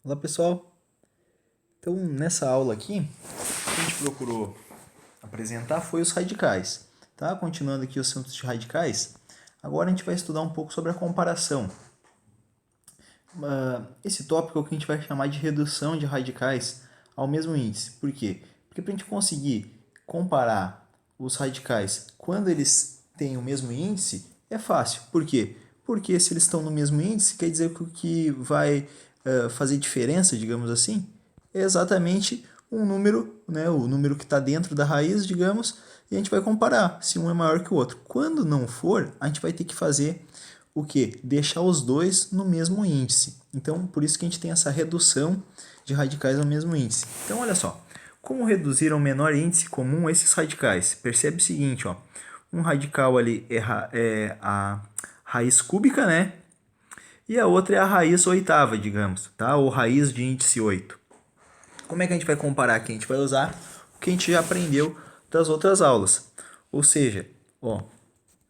Olá pessoal, então nessa aula aqui, o que a gente procurou apresentar foi os radicais, tá? Continuando aqui os assuntos de radicais, agora a gente vai estudar um pouco sobre a comparação. Esse tópico é o que a gente vai chamar de redução de radicais ao mesmo índice. Por quê? Porque para a gente conseguir comparar os radicais quando eles têm o mesmo índice, é fácil. Por quê? Porque se eles estão no mesmo índice, quer dizer que o que vai fazer diferença, digamos assim, é exatamente um número, né, o número que está dentro da raiz, digamos, e a gente vai comparar se um é maior que o outro. Quando não for, a gente vai ter que fazer o que? Deixar os dois no mesmo índice. Então, por isso que a gente tem essa redução de radicais ao mesmo índice. Então, olha só, como reduzir ao menor índice comum esses radicais? Percebe o seguinte, ó, um radical ali é a raiz cúbica, né? E a outra é a raiz oitava, digamos, tá? Ou raiz de índice 8. Como é que a gente vai comparar aqui? A gente vai usar o que a gente já aprendeu das outras aulas. Ou seja, ó,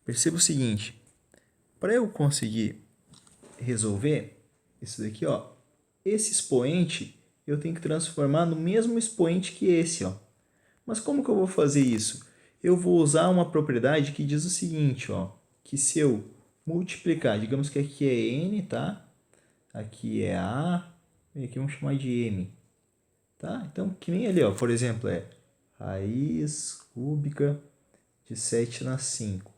perceba o seguinte, para eu conseguir resolver isso daqui, ó, esse expoente eu tenho que transformar no mesmo expoente que esse, ó. Mas como que eu vou fazer isso? Eu vou usar uma propriedade que diz o seguinte, ó, que se eu multiplicar, digamos que aqui é n, tá? Aqui é a, e aqui vamos chamar de m, tá? Então, que nem ali, ó, por exemplo, é raiz cúbica de 7 na 5,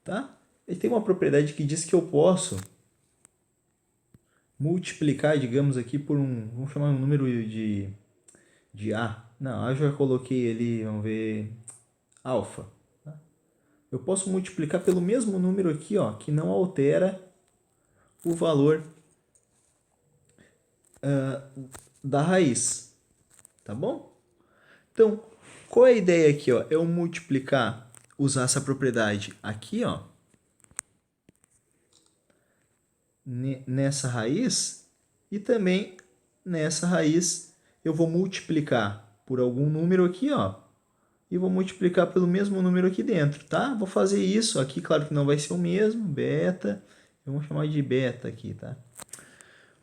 tá? Ele tem uma propriedade que diz que eu posso multiplicar, digamos aqui, por vamos chamar um número de A. Não, A eu já coloquei ali, vamos ver, alfa. Tá? Eu posso multiplicar pelo mesmo número aqui, ó, que não altera o valor da raiz, tá bom? Então, qual é a ideia aqui, ó? Eu multiplicar, usar essa propriedade aqui, ó, nessa raiz, e também nessa raiz eu vou multiplicar por algum número aqui, ó, e vou multiplicar pelo mesmo número aqui dentro, tá? Vou fazer isso aqui, claro que não vai ser o mesmo, beta, vamos chamar de beta aqui, tá?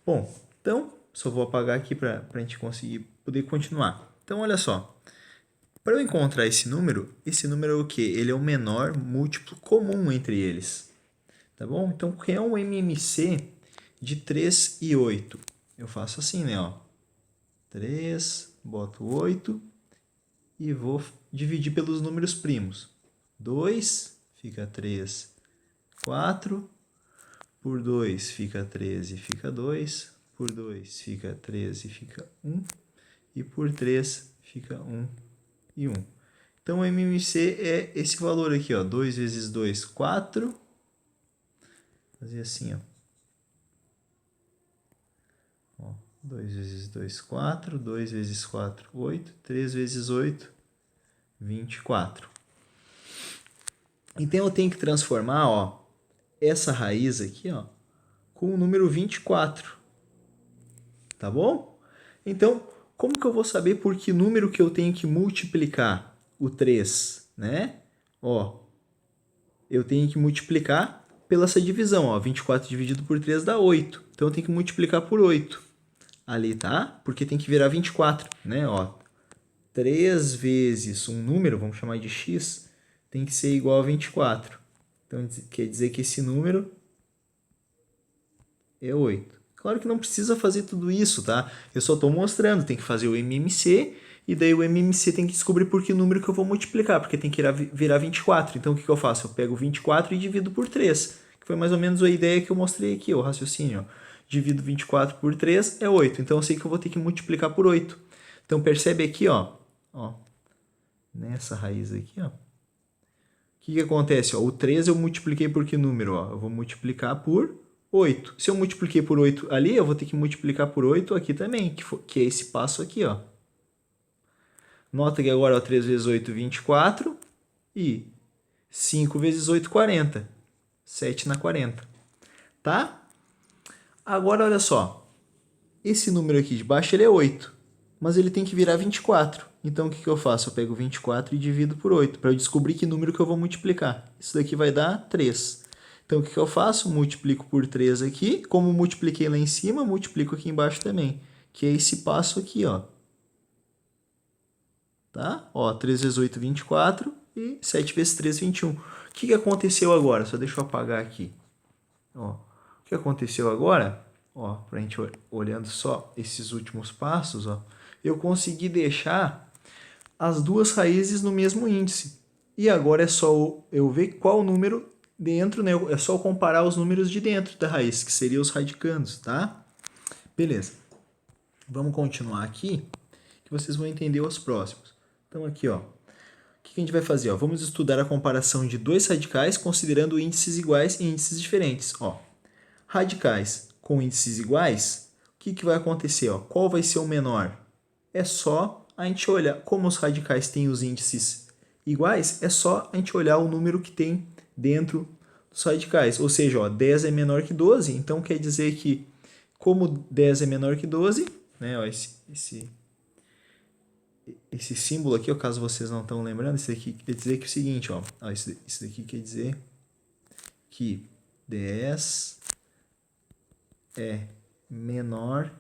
Bom, então, só vou apagar aqui para a gente conseguir poder continuar. Então, olha só, para eu encontrar esse número é o quê? Ele é o menor múltiplo comum entre eles, tá bom? Então, quem é o MMC de 3 e 8? Eu faço assim, né, ó. 3, boto 8 e vou dividir pelos números primos. 2 fica 3, 4, por 2 fica 13, fica 2, por 2 fica 13, fica 1, e por 3 fica 1 e 1. Então, o MMC é esse valor aqui, ó, 2 vezes 2, 4. Fazer assim, ó. 2 vezes 2, 4. 2 vezes 4, 8. 3 vezes 8, 24. Então, eu tenho que transformar, ó, essa raiz aqui, ó, com o número 24. Tá bom? Então, como que eu vou saber por que número que eu tenho que multiplicar o 3, né? Ó, eu tenho que multiplicar pela essa divisão, ó, 24 dividido por 3 dá 8. Então, eu tenho que multiplicar por 8 ali, tá? Porque tem que virar 24, né? Ó, 3 vezes um número, vamos chamar de x, tem que ser igual a 24. Então, quer dizer que esse número é 8. Claro que não precisa fazer tudo isso, tá? Eu só estou mostrando, tem que fazer o MMC, e daí o MMC tem que descobrir por que número que eu vou multiplicar, porque tem que virar 24. Então, o que eu faço? Eu pego 24 e divido por 3, que foi mais ou menos a ideia que eu mostrei aqui, o raciocínio. Divido 24 por 3 é 8, então eu sei que eu vou ter que multiplicar por 8. Então, percebe aqui, ó, nessa raiz aqui, ó. O que acontece? Ó, o 3 eu multipliquei por que número? Ó? Eu vou multiplicar por 8. Se eu multipliquei por 8 ali, eu vou ter que multiplicar por 8 aqui também, que é esse passo aqui, ó. Nota que agora, ó, 3 vezes 8, 24. E 5 vezes 8, 40. 7 na 40. Tá? Agora, olha só. Esse número aqui de baixo, ele é 8. Mas ele tem que virar 24. Então, o que eu faço? Eu pego 24 e divido por 8, para eu descobrir que número que eu vou multiplicar. Isso daqui vai dar 3. Então, o que eu faço? Multiplico por 3 aqui. Como multipliquei lá em cima, multiplico aqui embaixo também. Que é esse passo aqui, ó. Tá? Ó, 3 vezes 8, 24. E 7 vezes 3, 21. O que aconteceu agora? Só deixa eu apagar aqui. Ó, o que aconteceu agora? Ó, pra gente olhando só esses últimos passos, ó. Eu consegui deixar as duas raízes no mesmo índice. E agora é só eu ver qual número dentro, né? É só comparar os números de dentro da raiz, que seriam os radicandos, tá? Beleza. Vamos continuar aqui, que vocês vão entender os próximos. Então aqui, ó. O que a gente vai fazer? Ó? Vamos estudar a comparação de dois radicais considerando índices iguais e índices diferentes. Ó, radicais com índices iguais, o que vai acontecer? Ó? Qual vai ser o menor? É só a gente olhar, como os radicais têm os índices iguais, é só a gente olhar o número que tem dentro dos radicais. Ou seja, ó, 10 é menor que 12, então quer dizer que, como 10 é menor que 12, né, ó, esse símbolo aqui, ó, caso vocês não estão lembrando, esse aqui quer dizer que é o seguinte, ó, esse daqui quer dizer que 10 é menor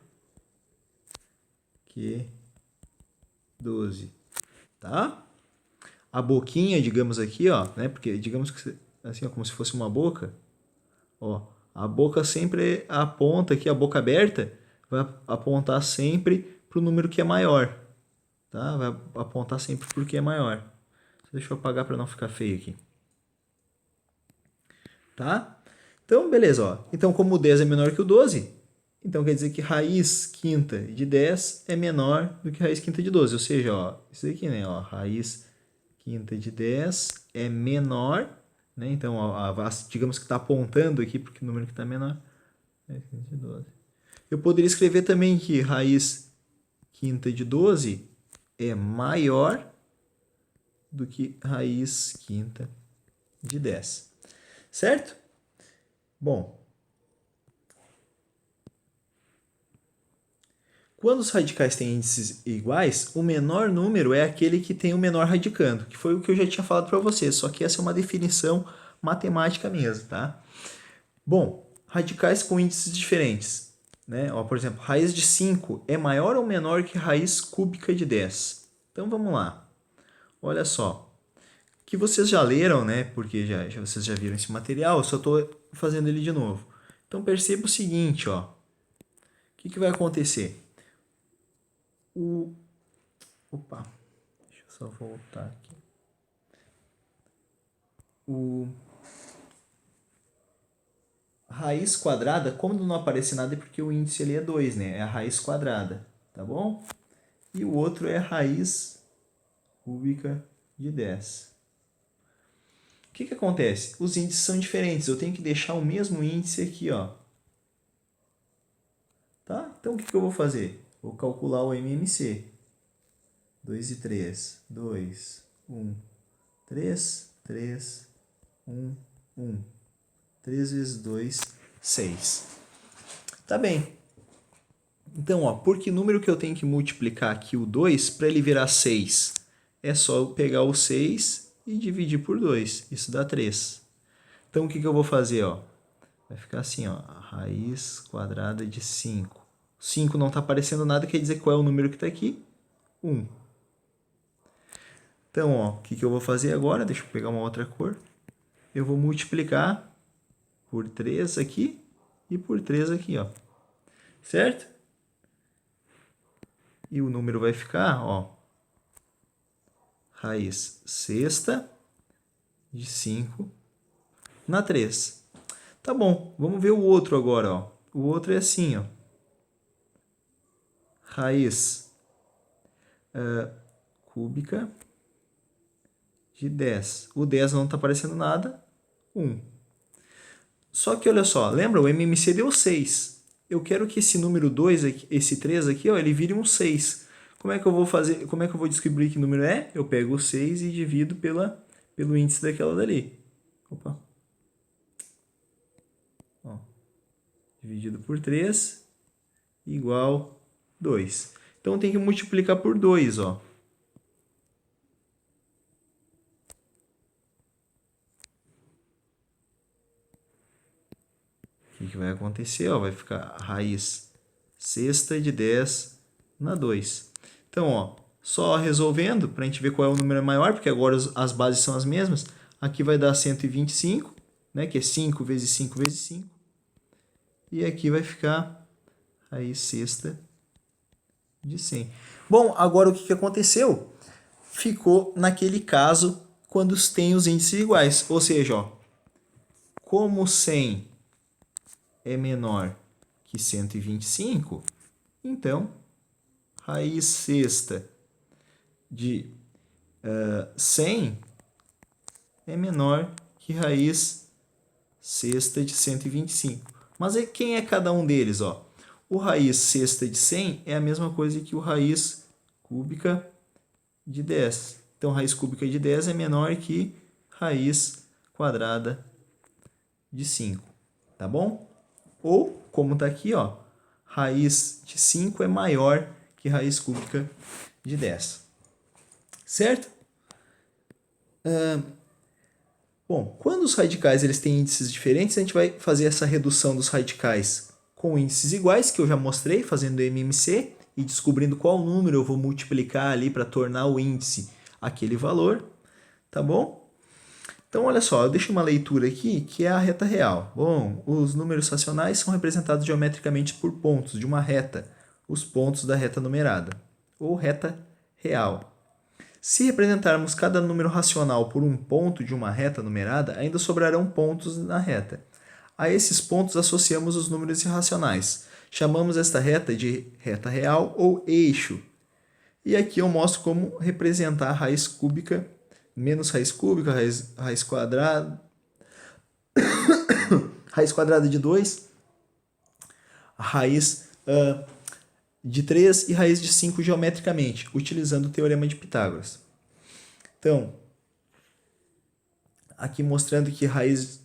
que 12, tá? A boquinha, digamos aqui, ó, né? Porque digamos que assim, ó, como se fosse uma boca, ó, a boca sempre aponta aqui, a boca aberta vai apontar sempre para o número que é maior, tá? Vai apontar sempre para o que é maior. Deixa eu apagar para não ficar feio aqui. Tá? Então, beleza, ó. Então, como o 10 é menor que o 12, então quer dizer que raiz quinta de 10 é menor do que raiz quinta de 12. Ou seja, ó, isso aqui, né, ó, raiz quinta de 10 é menor, né? Então, ó, digamos que está apontando aqui porque o número que está menor é raiz quinta de 12. Eu poderia escrever também que raiz quinta de 12 é maior do que raiz quinta de 10. Certo? Bom, quando os radicais têm índices iguais, o menor número é aquele que tem o menor radicando, que foi o que eu já tinha falado para vocês, só que essa é uma definição matemática mesmo, tá? Bom, radicais com índices diferentes, né? Ó, por exemplo, raiz de 5 é maior ou menor que raiz cúbica de 10? Então vamos lá. Olha só, que vocês já leram, né? Porque vocês já viram esse material, eu só estou fazendo ele de novo. Então perceba o seguinte, ó. O que vai acontecer? Opa, deixa eu só voltar aqui. A raiz quadrada, como não aparece nada, é porque o índice ali é 2, né? É a raiz quadrada, tá bom? E o outro é a raiz cúbica de 10. O que acontece? Os índices são diferentes, eu tenho que deixar o mesmo índice aqui, ó. Tá? Então, o que eu vou fazer? Vou calcular o MMC. 2 e 3. 2, 1, 3, 3, 1, 1. 3 vezes 2, 6. Tá bem. Então, ó, por que número que eu tenho que multiplicar aqui o 2 para ele virar 6? É só eu pegar o 6 e dividir por 2. Isso dá 3. Então, o que eu vou fazer? Ó? Vai ficar assim, ó, a raiz quadrada de 5. 5 não está aparecendo nada, quer dizer qual é o número que está aqui? 1. Então, ó, o que eu vou fazer agora? Deixa eu pegar uma outra cor. Eu vou multiplicar por 3 aqui e por 3 aqui, ó. Certo? E o número vai ficar, ó, raiz sexta de 5 na 3. Tá bom, vamos ver o outro agora, ó. O outro é assim, ó. Raiz cúbica de 10. O 10 não está aparecendo nada, 1. Só que olha só, lembra? O MMC deu 6. Eu quero que esse número 2, aqui, esse 3 aqui, ó, ele vire um 6. Como é que eu vou fazer? Como é que eu vou descobrir que número é? Eu pego o 6 e divido pelo índice daquela dali. Opa. Ó. Dividido por 3 igual 2. Então tem que multiplicar por 2, ó. vai acontecer? Ó, vai ficar raiz sexta de 10 na 2. Então, ó, só resolvendo, para a gente ver qual é o número maior, porque agora as bases são as mesmas. Aqui vai dar 125, né, que é 5 vezes 5 vezes 5. E aqui vai ficar raiz sexta de 100. Bom, agora o que aconteceu? Ficou naquele caso quando tem os índices iguais. Ou seja, ó, como 100 é menor que 125, então raiz sexta de 100 é menor que raiz sexta de 125. Mas quem é cada um deles? Ó? O raiz sexta de 100 é a mesma coisa que o raiz cúbica de 10. Então, raiz cúbica de 10 é menor que raiz quadrada de 5. Tá bom? Ou, como está aqui, ó, raiz de 5 é maior que raiz cúbica de 10. Certo? Bom, quando os radicais eles têm índices diferentes, a gente vai fazer essa redução dos radicais com índices iguais, que eu já mostrei, fazendo MMC e descobrindo qual número eu vou multiplicar ali para tornar o índice aquele valor, tá bom? Então, olha só, eu deixo uma leitura aqui que é a reta real. Bom, os números racionais são representados geometricamente por pontos de uma reta, os pontos da reta numerada, ou reta real. Se representarmos cada número racional por um ponto de uma reta numerada, ainda sobrarão pontos na reta. A esses pontos associamos os números irracionais. Chamamos esta reta de reta real ou eixo. E aqui eu mostro como representar a raiz cúbica, menos raiz cúbica, raiz quadrada, raiz quadrada de 2, raiz de 3 e raiz de 5 geometricamente, utilizando o teorema de Pitágoras. Então, aqui mostrando que raiz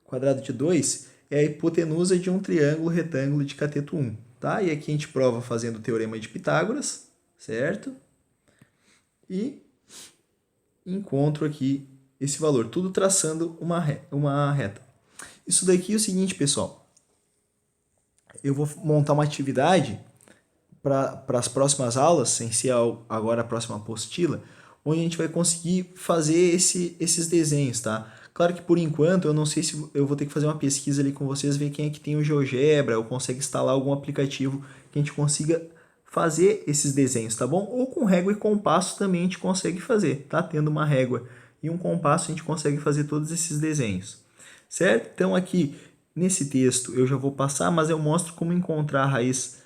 quadrada de 2 é a hipotenusa de um triângulo retângulo de cateto 1. Tá? E aqui a gente prova fazendo o teorema de Pitágoras, certo? E encontro aqui esse valor, tudo traçando uma reta. Isso daqui é o seguinte, pessoal. Eu vou montar uma atividade para as próximas aulas, sem ser agora a próxima apostila, onde a gente vai conseguir fazer esses desenhos, tá? Claro que por enquanto eu não sei se eu vou ter que fazer uma pesquisa ali com vocês, ver quem é que tem o GeoGebra, ou consegue instalar algum aplicativo que a gente consiga fazer esses desenhos, tá bom? Ou com régua e compasso também a gente consegue fazer, tá? Tendo uma régua e um compasso a gente consegue fazer todos esses desenhos, certo? Então aqui nesse texto eu já vou passar, mas eu mostro como encontrar a raiz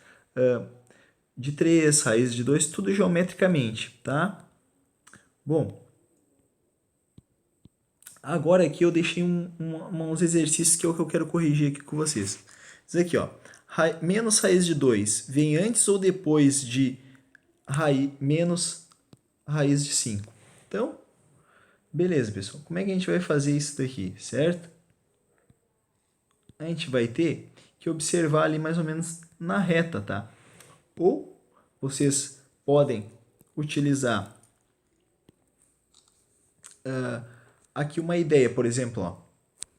de 3, raiz de 2, tudo geometricamente, tá? Bom, agora aqui eu deixei uns exercícios que é o que eu quero corrigir aqui com vocês. Isso aqui, ó, menos raiz de 2 vem antes ou depois de menos raiz de 5? Então, beleza, pessoal. Como é que a gente vai fazer isso daqui, certo? A gente vai ter que observar ali mais ou menos na reta, tá? Ou vocês podem utilizar aqui uma ideia, por exemplo, ó.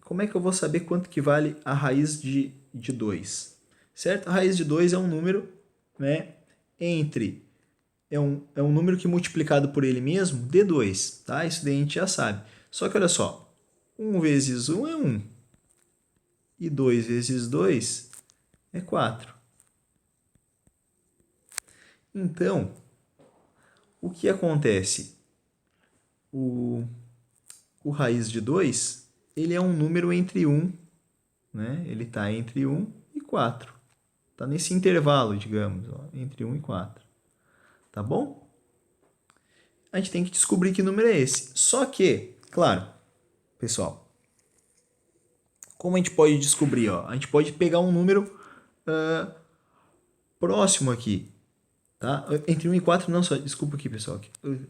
Como é que eu vou saber quanto que vale a raiz de 2? Certo? A raiz de 2 é um número, né, é um número que multiplicado por ele mesmo dê 2, tá? Isso daí a gente já sabe. Só que olha só, 1 vezes 1 é 1 e 2 vezes 2 é 4. Então, o que acontece? O raiz de 2, ele é um número entre 1, né? Ele está entre 1 e 4. Está nesse intervalo, digamos, ó, entre 1 e 4. Tá bom? A gente tem que descobrir que número é esse. Só que, claro, pessoal, como a gente pode descobrir? Ó? A gente pode pegar um número próximo aqui. Tá? Entre 1 e 4, não só. Desculpa aqui, pessoal.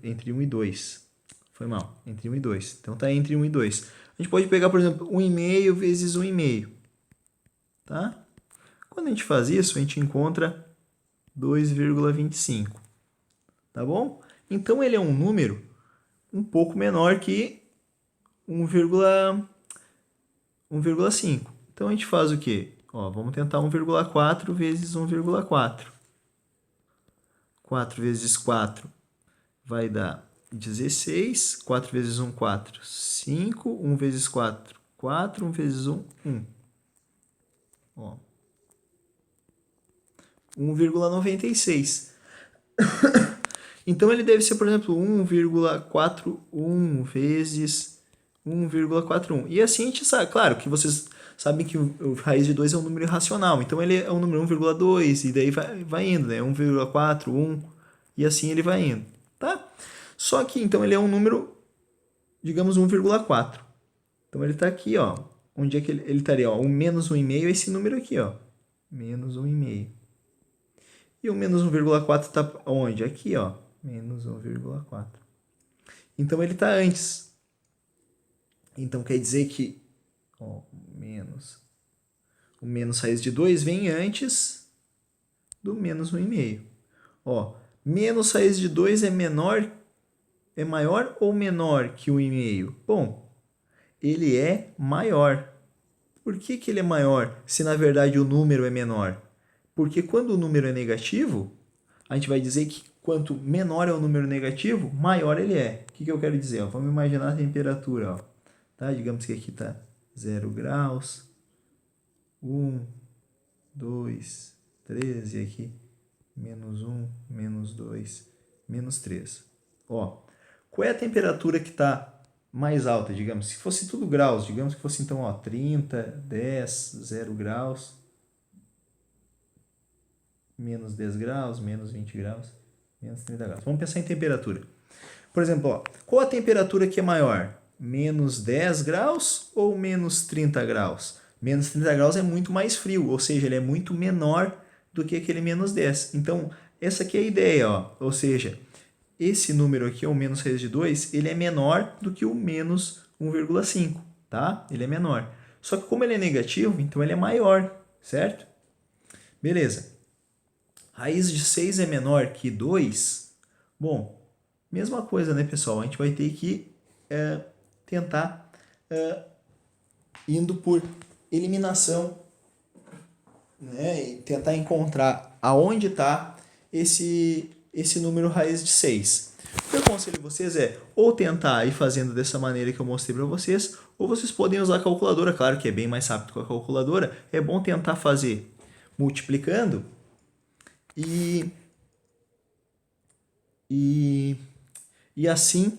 Entre 1 e 2. Foi mal. Entre 1 e 2. Então tá entre 1 e 2. A gente pode pegar, por exemplo, 1,5 vezes 1,5. Tá? Quando a gente faz isso, a gente encontra 2,25. Tá bom? Então ele é um número um pouco menor que 1,5. Então, a gente faz o quê? Ó, vamos tentar 1,4 vezes 1,4. 4 vezes 4 vai dar 16. 4 vezes 1, 4. 5. 1 vezes 4, 4. 1 vezes 1, 1. Ó. 1,96. Então, ele deve ser, por exemplo, 1,41 vezes 1,41. E assim a gente sabe, claro que vocês sabem que o raiz de 2 é um número irracional. Então, ele é um número 1,2 e daí vai indo, né? 1,4, 1 e assim ele vai indo, tá? Só que, então, ele é um número, digamos, 1,4. Então, ele está aqui, ó. Onde é que ele estaria? Ó, o menos 1,5 é esse número aqui, ó. Menos 1,5. E o menos 1,4 está onde? Aqui, ó. Menos 1,4. Então, ele está antes. Então, quer dizer que ó, o menos raiz de 2 vem antes do menos 1,5. Ó, menos raiz de 2 é maior ou menor que 1,5? Bom, ele é maior. Por que ele é maior se na verdade o número é menor? Porque quando o número é negativo, a gente vai dizer que quanto menor é o número negativo, maior ele é. O que eu quero dizer? Ó, vamos imaginar a temperatura. Ó. Tá? Digamos que aqui está 0 graus, 1, 2, 3, e aqui menos 1, menos 2, menos 3. Ó, qual é a temperatura que está mais alta, digamos? Se fosse tudo graus, digamos que fosse então ó, 30, 10, 0 graus, menos 10 graus, menos 20 graus, menos 30 graus. Vamos pensar em temperatura. Por exemplo, ó, qual a temperatura que é maior? Menos 10 graus ou menos 30 graus? Menos 30 graus é muito mais frio, ou seja, ele é muito menor do que aquele menos 10. Então, essa aqui é a ideia, ó. Ou seja, esse número aqui, o menos raiz de 2, ele é menor do que o menos 1,5, tá? Ele é menor. Só que como ele é negativo, então ele é maior, certo? Beleza. Raiz de 6 é menor que 2? Bom, mesma coisa, né, pessoal? A gente vai ter que tentar indo por eliminação, né, e tentar encontrar aonde está esse número raiz de 6. O que eu aconselho vocês é ou tentar ir fazendo dessa maneira que eu mostrei para vocês, ou vocês podem usar a calculadora, claro que é bem mais rápido com a calculadora. É bom tentar fazer multiplicando e assim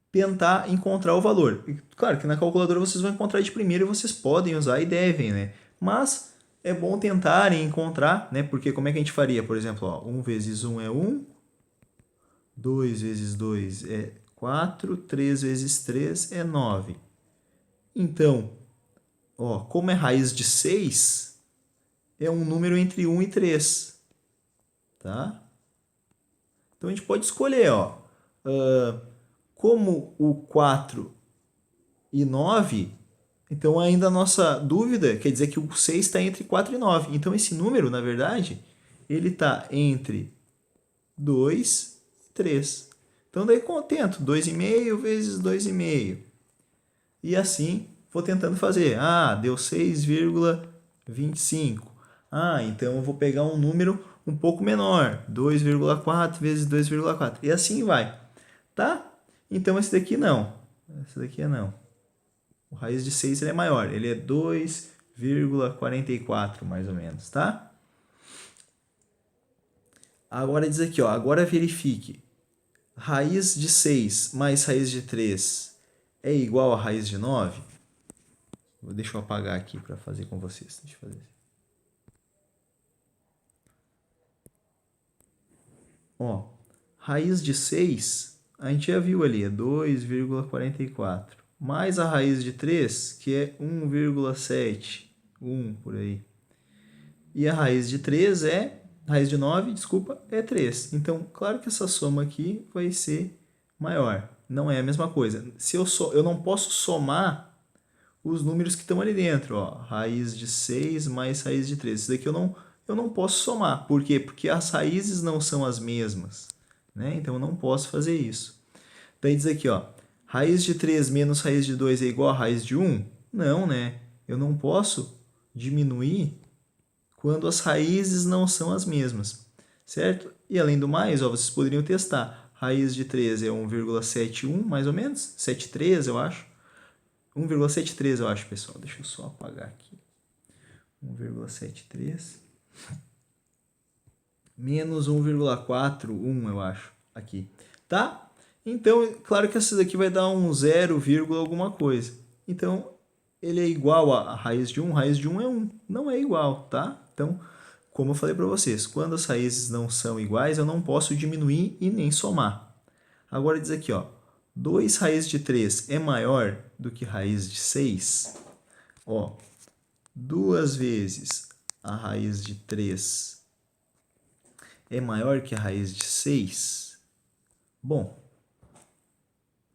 tentar encontrar o valor. E, claro que na calculadora vocês vão encontrar de primeiro e vocês podem usar e devem, né? Mas é bom tentarem encontrar, né? Porque como é que a gente faria? Por exemplo, ó, 1 vezes 1 é 1, 2 vezes 2 é 4, 3 vezes 3 é 9. Então, ó, como é raiz de 6, é um número entre 1 e 3. Tá? Então, a gente pode escolher, ó, como o 4 e 9, então ainda a nossa dúvida quer dizer que o 6 está entre 4 e 9. Então, esse número, na verdade, ele está entre 2 e 3. Então, daí contento, 2,5 vezes 2,5. E assim, vou tentando fazer. Ah, deu 6,25. Ah, então eu vou pegar um número um pouco menor, 2,4 vezes 2,4. E assim vai, tá? Então, esse daqui não. Esse daqui é não. O raiz de 6 ele é maior. Ele é 2,44, mais ou menos, tá? Agora diz aqui, ó. Agora verifique. Raiz de 6 mais raiz de 3 é igual a raiz de 9? Deixa eu apagar aqui para fazer com vocês. Deixa eu fazer assim. Ó, raiz de 6, a gente já viu ali, é 2,44. Mais a raiz de 3, que é 1,7, 1 por aí. E a raiz de 3 raiz de 9, desculpa, é 3. Então, claro que essa soma aqui vai ser maior. Não é a mesma coisa. Eu não posso somar os números que estão ali dentro. Ó, raiz de 6 mais raiz de 3. Isso daqui eu não posso somar. Por quê? Porque as raízes não são as mesmas. Né? Então, eu não posso fazer isso. Daí diz aqui, ó, raiz de 3 menos raiz de 2 é igual a raiz de 1? Não, né? Eu não posso diminuir quando as raízes não são as mesmas, certo? E além do mais, ó, vocês poderiam testar. Raiz de 3 é 1,71, mais ou menos. 73, eu acho. 1,73, eu acho, pessoal. Deixa eu só apagar aqui. 1,73 menos 1,41, eu acho, aqui. Tá? Então, claro que essa daqui vai dar um 0, alguma coisa. Então, ele é igual a raiz de 1 é 1. Não é igual, tá? Então, como eu falei para vocês, quando as raízes não são iguais, eu não posso diminuir e nem somar. Agora diz aqui, ó, 2 raiz de 3 é maior do que raiz de 6? Ó, 2 vezes a raiz de 3 é maior que a raiz de 6? Bom,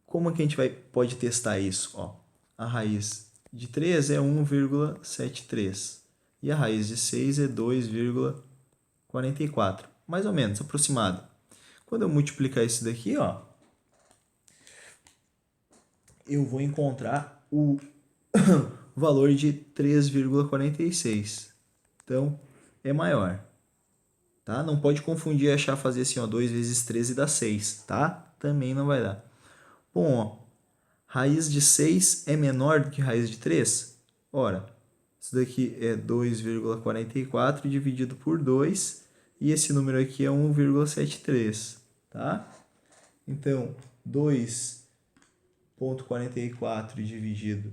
como é que a gente pode testar isso? Ó, a raiz de 3 é 1,73 e a raiz de 6 é 2,44, mais ou menos, aproximado. Quando eu multiplicar isso daqui, ó, eu vou encontrar o valor de 3,46. Então, é maior. Tá? Não pode confundir e achar fazer assim, ó, 2 vezes 13 dá 6, tá? Também não vai dar. Bom, ó, raiz de 6 é menor do que raiz de 3? Ora, isso daqui é 2,44 dividido por 2 e esse número aqui é 1,73, tá? Então, 2,44 dividido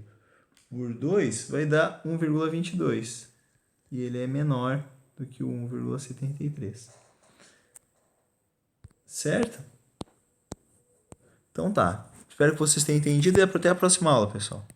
por 2 vai dar 1,22 e ele é menor do que o 1,73. Certo? Então tá. Espero que vocês tenham entendido e até a próxima aula, pessoal.